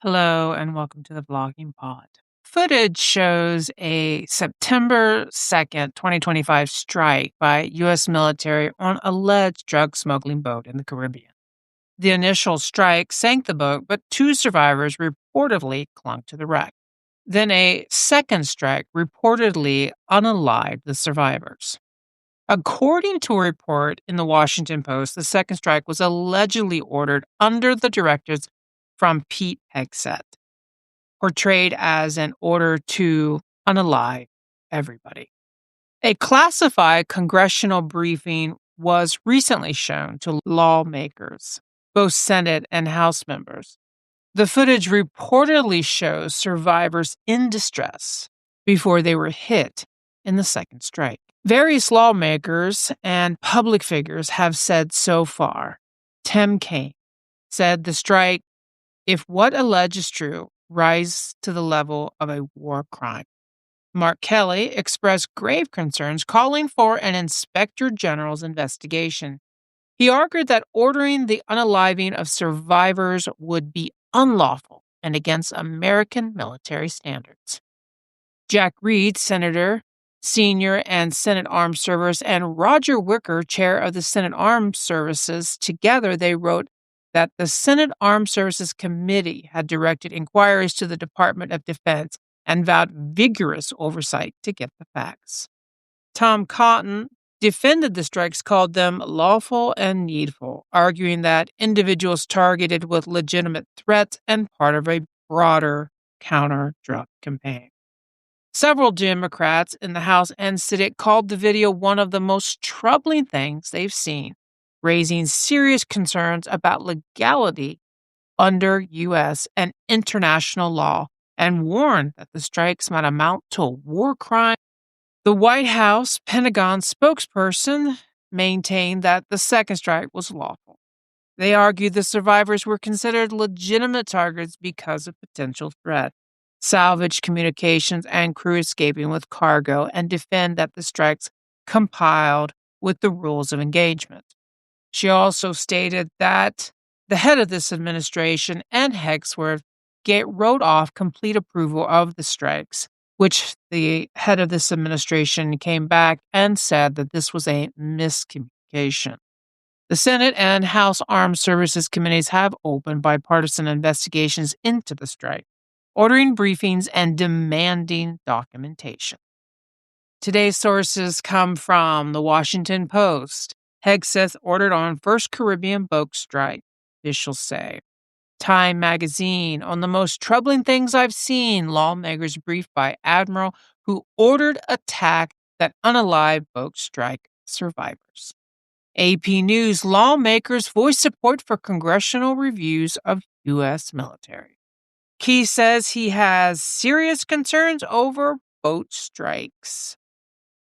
Hello and welcome to the Vlogging Pod. Footage shows a September 2nd, 2025 strike by U.S. military on alleged drug smuggling boat in the Caribbean. The initial strike sank the boat, but two survivors reportedly clung to the wreck. Then a second strike reportedly unalived the survivors. According to a report in the Washington Post, the second strike was allegedly ordered under the directives from Pete Hegseth, portrayed as an order to unalive everybody. A classified congressional briefing was recently shown to lawmakers, both Senate and House members. The footage reportedly shows survivors in distress before they were hit in the second strike. Various lawmakers and public figures have said so far. Tim Kaine said the strike, if what alleged is true, rises to the level of a war crime. Mark Kelly expressed grave concerns, calling for an inspector general's investigation. He argued that ordering the unaliving of survivors would be unlawful and against American military standards. Jack Reed, Senator, Senior and Senate Armed Services, and Roger Wicker, Chair of the Senate Armed Services, together they wrote that the Senate Armed Services Committee had directed inquiries to the Department of Defense and vowed vigorous oversight to get the facts. Tom Cotton defended the strikes, called them lawful and needful, arguing that individuals targeted with legitimate threats and part of a broader counter-drug campaign. Several Democrats in the House and Senate called the video one of the most troubling things they've seen, raising serious concerns about legality under U.S. and international law, and warned that the strikes might amount to a war crime. The White House Pentagon spokesperson maintained that the second strike was lawful. They argued the survivors were considered legitimate targets because of potential threat, salvage communications, and crew escaping with cargo, and defend that the strikes complied with the rules of engagement. She also stated that the head of this administration and Hegseth wrote off complete approval of the strikes, which the head of this administration came back and said that this was a miscommunication. The Senate and House Armed Services Committees have opened bipartisan investigations into the strike, ordering briefings and demanding documentation. Today's sources come from the Washington Post. Hegseth ordered on first Caribbean boat strike, officials say. Time magazine, on the most troubling things I've seen, lawmakers briefed by Admiral who ordered attack that unalived boat strike survivors. AP News, lawmakers voice support for congressional reviews of U.S. military. Key says he has serious concerns over boat strikes.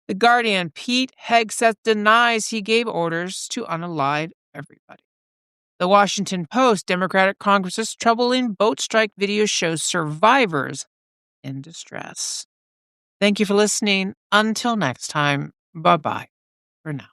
The Guardian, Pete Hegseth denies he gave orders to unalive everybody. The Washington Post, Democratic Congress's troubling boat strike video shows survivors in distress. Thank you for listening. Until next time, bye-bye for now.